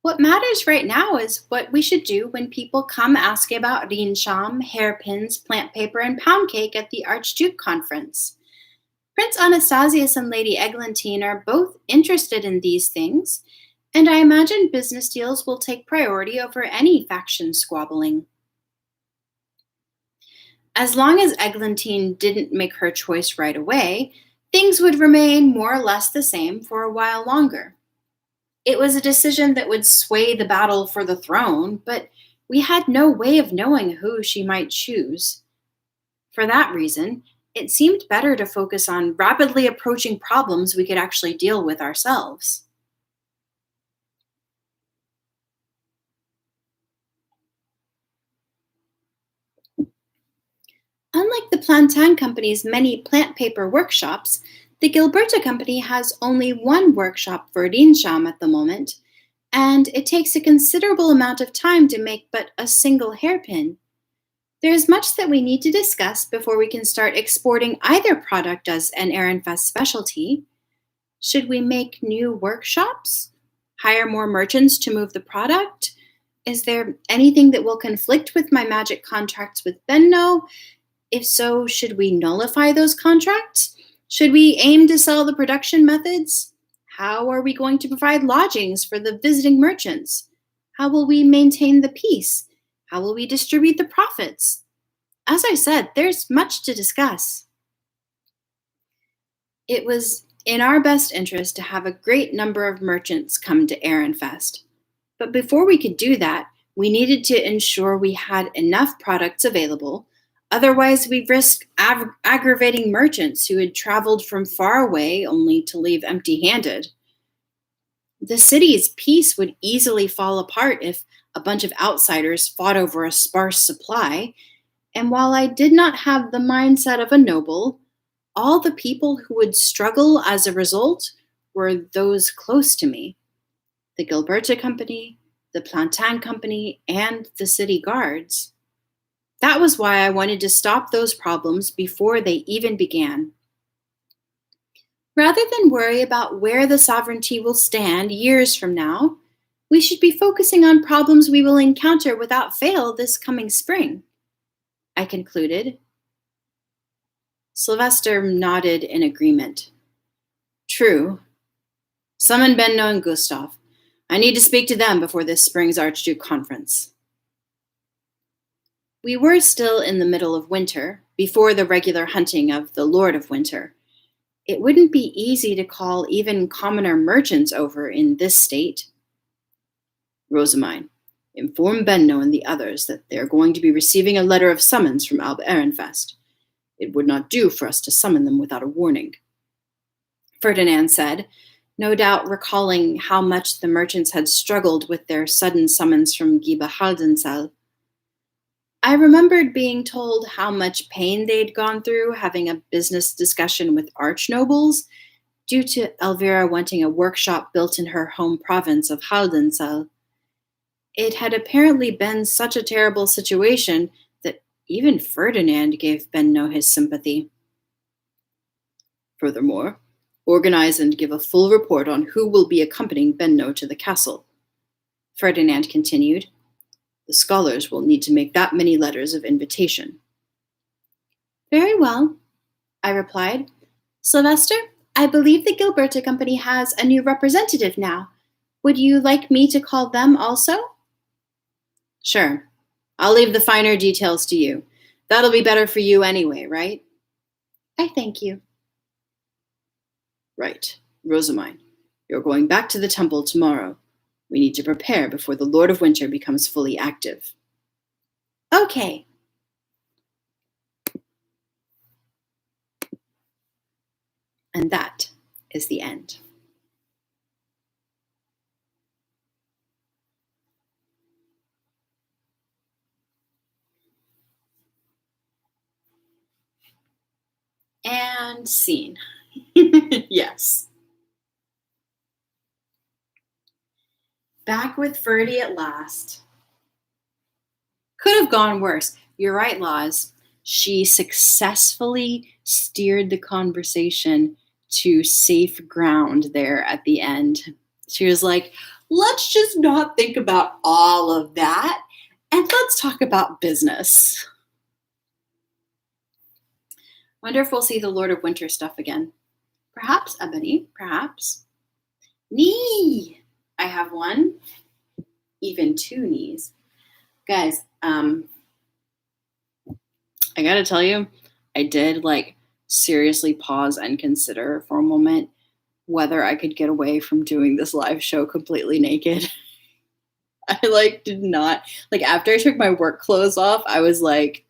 Speaker 1: What matters right now is what we should do when people come asking about Linsham, hairpins, plant paper, and pound cake at the Archduke conference. Prince Anastasius and Lady Eglantine are both interested in these things, and I imagine business deals will take priority over any faction squabbling. As long as Eglantine didn't make her choice right away, things would remain more or less the same for a while longer. It was a decision that would sway the battle for the throne, but we had no way of knowing who she might choose. For that reason, it seemed better to focus on rapidly approaching problems we could actually deal with ourselves. Unlike the Plantain Company's many plant paper workshops, the Gilberta Company has only one workshop for Linsham at the moment, and it takes a considerable amount of time to make but a single hairpin. There's much that we need to discuss before we can start exporting either product as an Ehrenfest specialty. Should we make new workshops? Hire more merchants to move the product? Is there anything that will conflict with my magic contracts with Benno? If so, should we nullify those contracts? Should we aim to sell the production methods? How are we going to provide lodgings for the visiting merchants? How will we maintain the peace? How will we distribute the profits? As I said, there's much to discuss. It was in our best interest to have a great number of merchants come to Ehrenfest. But before we could do that, we needed to ensure we had enough products available. Otherwise, we'd risk aggravating merchants who had traveled from far away only to leave empty-handed. The city's peace would easily fall apart if a bunch of outsiders fought over a sparse supply, and while I did not have the mindset of a noble, all the people who would struggle as a result were those close to me. The Gilberta Company, the Plantain Company, and the city guards. That was why I wanted to stop those problems before they even began. Rather than worry about where the sovereignty will stand years from now, we should be focusing on problems we will encounter without fail this coming spring, I concluded. Sylvester nodded in agreement. True. Summon Benno and Gustav. I need to speak to them before this spring's Archduke conference. We were still in the middle of winter, before the regular hunting of the Lord of Winter. It wouldn't be easy to call even commoner merchants over in this state. Rosamine, inform Benno and the others that they are going to be receiving a letter of summons from Alba Ehrenfest. It would not do for us to summon them without a warning. Ferdinand said, no doubt recalling how much the merchants had struggled with their sudden summons from Giba Haldensal. I remembered being told how much pain they'd gone through having a business discussion with archnobles due to Elvira wanting a workshop built in her home province of Haldensal. It had apparently been such a terrible situation that even Ferdinand gave Benno his sympathy. Furthermore, organize and give a full report on who will be accompanying Benno to the castle. Ferdinand continued. The scholars will need to make that many letters of invitation. Very well, I replied. Sylvester, I believe the Gilberta Company has a new representative now. Would you like me to call them also? Sure. I'll leave the finer details to you. That'll be better for you anyway, right? I thank you. Right. Rosamine, you're going back to the temple tomorrow. We need to prepare before the Lord of Winter becomes fully active. Okay. And that is the end. And scene. Yes. Back with Ferdy at last. Could have gone worse. You're right, Laws. She successfully steered the conversation to safe ground there at the end. She was like, let's just not think about all of that and let's talk about business. Wonder if we'll see the Lord of Winter stuff again. Perhaps, Ebony, perhaps. Knee! I have one, even two knees. Guys, I gotta tell you, I did seriously pause and consider for a moment whether I could get away from doing this live show completely naked. I did not, after I took my work clothes off, I was like,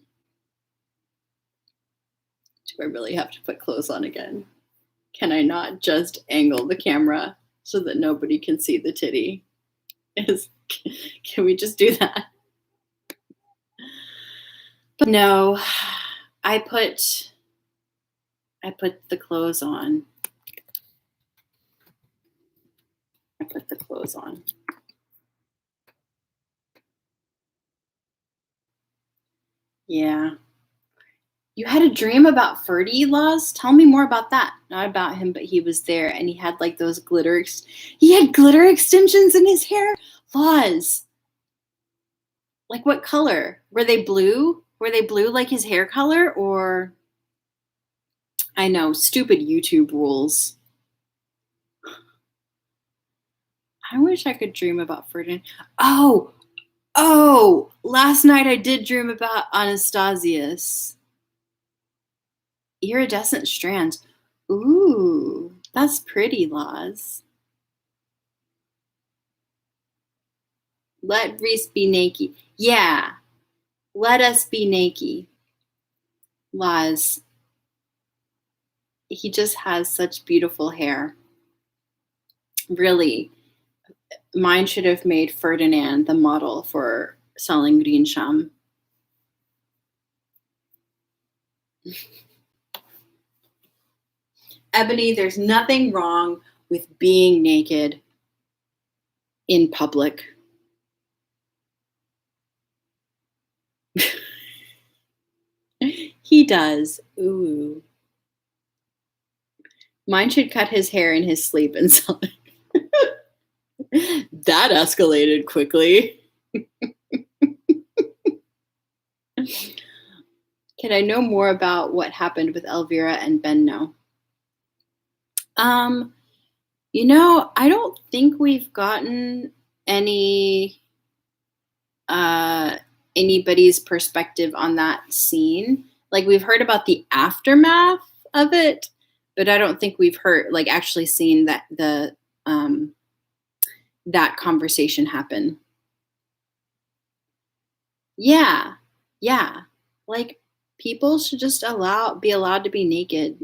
Speaker 1: do I really have to put clothes on again? Can I not just angle the camera so that nobody can see the titty? Can we just do that? But no, I put the clothes on. I put the clothes on. Yeah. You had a dream about Ferdy laws? Tell me more about that. Not about him, but he was there and he had like those he had glitter extensions in his hair? Laws. Like what color? Were they blue? Were they blue like his hair color or I know, stupid YouTube rules. I wish I could dream about Ferdinand. Oh, last night I did dream about Anastasius. Iridescent strands. Ooh, that's pretty, Laws. Let Rhys be naked. Yeah, let us be naked. Laws. He just has such beautiful hair. Really, mine should have made Ferdinand the model for selling Greensham. Ebony, there's nothing wrong with being naked in public. He does. Ooh. Mine should cut his hair in his sleep and sell it. That escalated quickly. Can I know more about what happened with Elvira and Benno? I don't think we've gotten anybody's perspective on that scene. Like we've heard about the aftermath of it, but I don't think we've actually seen that that conversation happen. Yeah. Like people should just be allowed to be naked.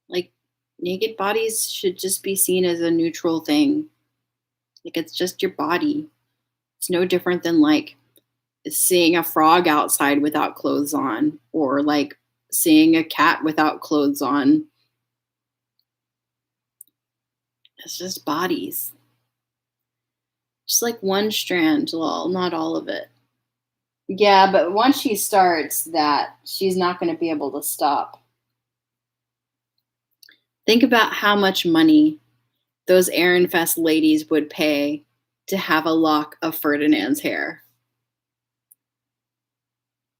Speaker 1: Like naked bodies should just be seen as a neutral thing. Like it's just your body. It's no different than like seeing a frog outside without clothes on or like seeing a cat without clothes on. It's just bodies. Just like one strand, lol, not all of it. Yeah, but once she starts that, she's not going to be able to stop. Think about how much money those Ehrenfest ladies would pay to have a lock of Ferdinand's hair.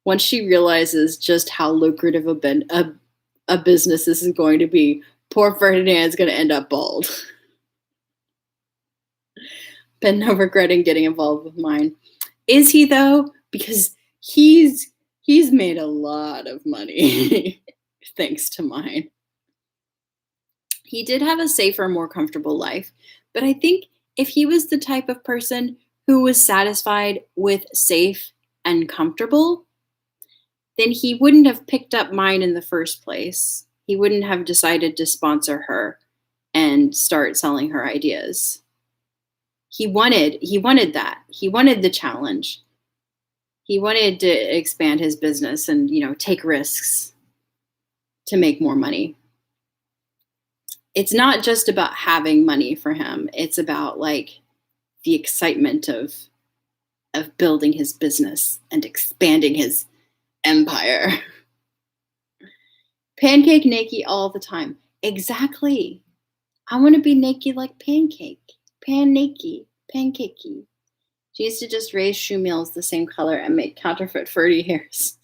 Speaker 1: Once she realizes just how lucrative a business this is going to be, poor Ferdinand is going to end up bald. Been no regretting getting involved with mine. Is he though? Because he's made a lot of money thanks to mine. He did have a safer, more comfortable life, but I think if he was the type of person who was satisfied with safe and comfortable, then he wouldn't have picked up mine in the first place. He wouldn't have decided to sponsor her and start selling her ideas. He wanted that. He wanted the challenge. He wanted to expand his business and, take risks to make more money. It's not just about having money for him. It's about like the excitement of building his business and expanding his empire. Pancake naked all the time. Exactly. I want to be naked like Pancake. Pancakey. She used to just raise shoe meals the same color and make counterfeit furry hairs.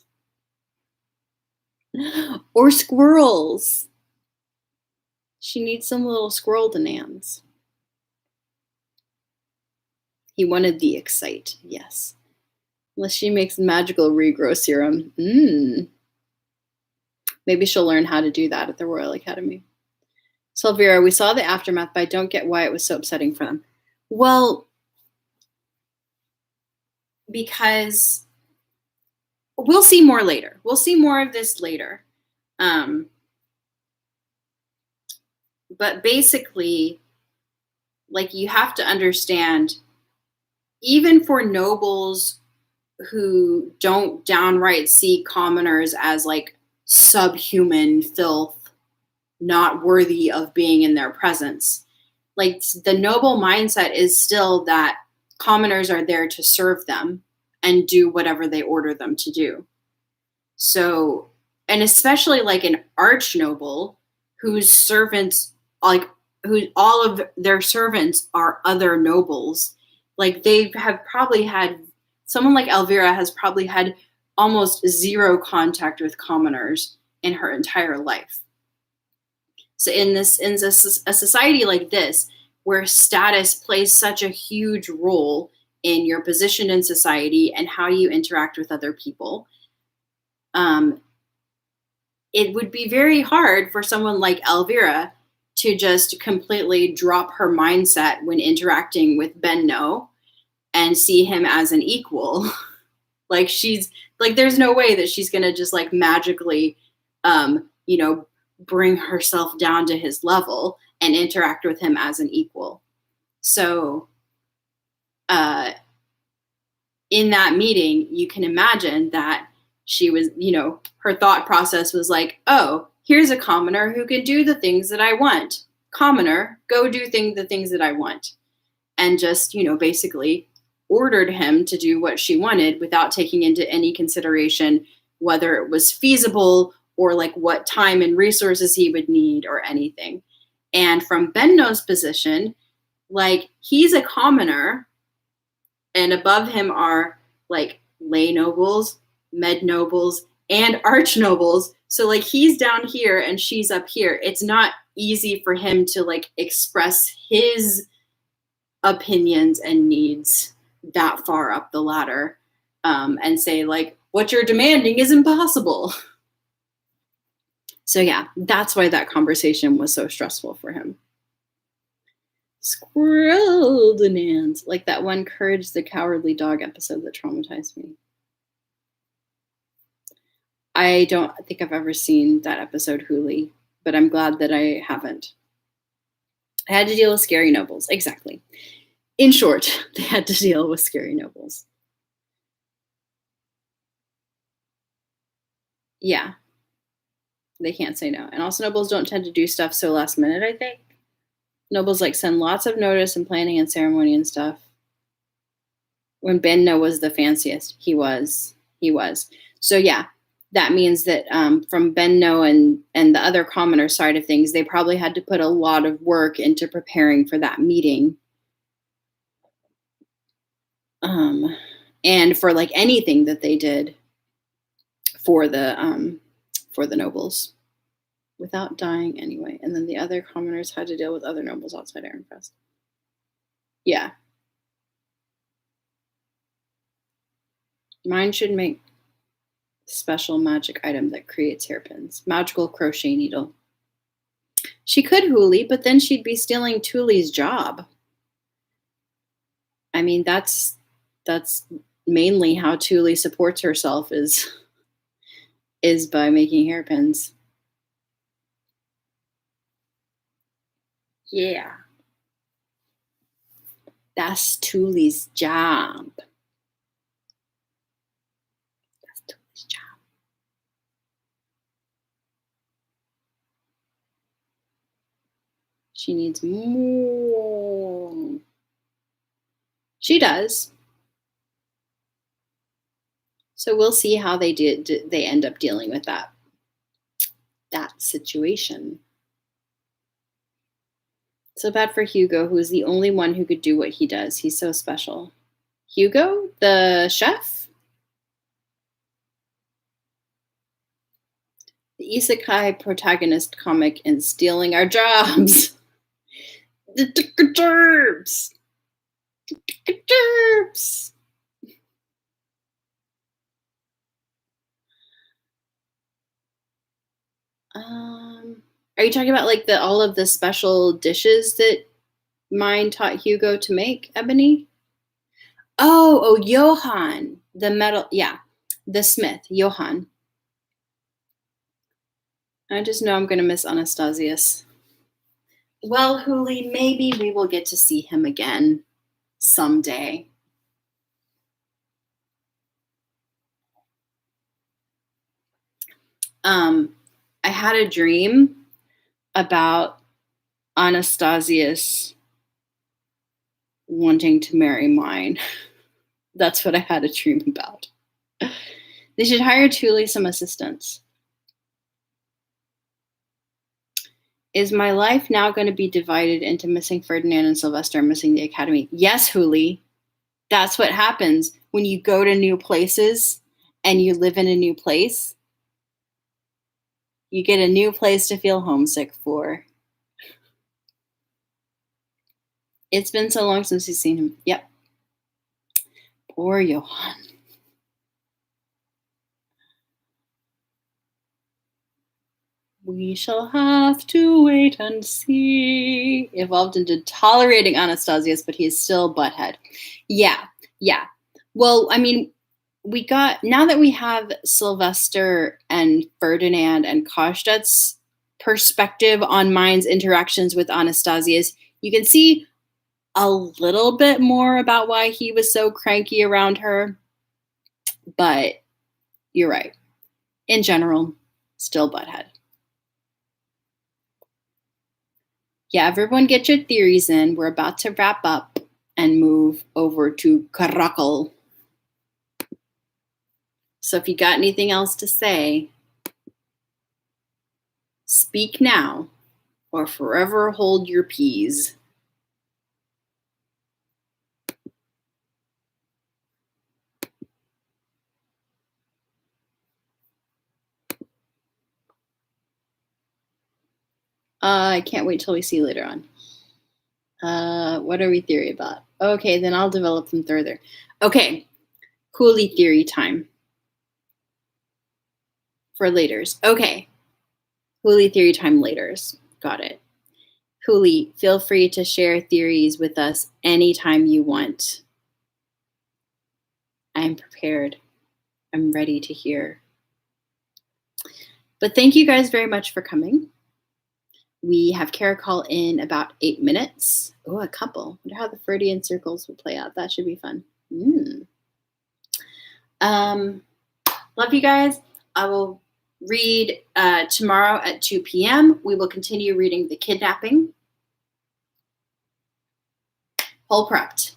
Speaker 1: Or squirrels. She needs some little squirrel denans. He wanted the excite, yes. Unless she makes magical regrow serum. Maybe she'll learn how to do that at the Royal Academy. Selvira, we saw the aftermath, but I don't get why it was so upsetting for them. Well, because we'll see more later. We'll see more of this later. But basically, like you have to understand, even for nobles who don't downright see commoners as like subhuman filth, not worthy of being in their presence, like the noble mindset is still that commoners are there to serve them and do whatever they order them to do. So, and especially like an arch noble whose servants, like who all of their servants are other nobles, like they have probably had, someone like Elvira has probably had almost zero contact with commoners in her entire life. So a society like this, where status plays such a huge role in your position in society and how you interact with other people, it would be very hard for someone like Elvira to just completely drop her mindset when interacting with Benno and see him as an equal. Like she's like, there's no way that she's gonna just like magically, you know, bring herself down to his level and interact with him as an equal. So, in that meeting, you can imagine that she was, her thought process was like, oh, here's a commoner who can do the things that I want. Commoner, go do the things that I want. And just, basically ordered him to do what she wanted without taking into any consideration whether it was feasible or like what time and resources he would need or anything. And from Benno's position, like he's a commoner, and above him are like lay nobles, med nobles, and arch nobles. So like he's down here and she's up here. It's not easy for him to like express his opinions and needs that far up the ladder, and say like, what you're demanding is impossible. So yeah, that's why that conversation was so stressful for him. Squirrel-denans, like that one Courage the Cowardly Dog episode that traumatized me. I don't think I've ever seen that episode, Huli, but I'm glad that I haven't. I had to deal with scary nobles, exactly. In short, they had to deal with scary nobles. Yeah. They can't say no. And also nobles don't tend to do stuff so last minute, I think. Nobles like send lots of notice and planning and ceremony and stuff. When Benno was the fanciest, he was. So yeah, that means that from Benno and the other commoner side of things, they probably had to put a lot of work into preparing for that meeting. And for like anything that they did for the nobles, without dying anyway. And then the other commoners had to deal with other nobles outside Ironfest. Yeah. Mine should make special magic item that creates hairpins. Magical crochet needle. She could, Huli, but then she'd be stealing Tuli's job. I mean, that's mainly how Tuli supports herself is by making hairpins. Yeah. That's Tuli's job. She needs more. She does. So we'll see how they end up dealing with that situation. So bad for Hugo, who is the only one who could do what he does. He's so special. Hugo, the chef? The isekai protagonist comic in Stealing Our Jobs. The Derbs. Derbs. Are you talking about like all of the special dishes that mine taught Hugo to make, Ebony? Oh, Johan, the metal, yeah, the smith, Johan. I just know I'm going to miss Anastasius. Well, Huli, maybe we will get to see him again someday. I had a dream about Anastasius wanting to marry mine. That's what I had a dream about. They should hire Thule some assistants. Is my life now going to be divided into missing Ferdinand and Sylvester and missing the academy? Yes, Huli. That's what happens when you go to new places and you live in a new place. You get a new place to feel homesick for. It's been so long since you've seen him. Yep. Poor Johann. We shall have to wait and see. Evolved into tolerating Anastasius, but he is still butthead. Yeah. Well, I mean, now that we have Sylvester and Ferdinand and Kostad's perspective on Mind's interactions with Anastasius, you can see a little bit more about why he was so cranky around her. But you're right. In general, still butthead. Yeah, everyone get your theories in. We're about to wrap up and move over to Caracal. So if you got anything else to say, speak now or forever hold your peas. I can't wait till we see you later on. What are we theory about? Okay, then I'll develop them further. Okay, Cooley theory time. For laters. Okay. Cooley theory time laters. Got it. Cooley, feel free to share theories with us anytime you want. I'm prepared. I'm ready to hear. But thank you guys very much for coming. We have Caracal in about 8 minutes. Oh, a couple. I wonder how the Freudian circles will play out. That should be fun. Love you guys. I will read tomorrow at 2 p.m. We will continue reading The Kidnapping. Whole prepped.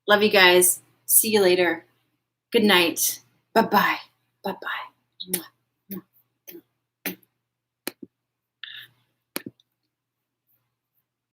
Speaker 1: Love you guys. See you later. Good night. Bye-bye. Bye-bye.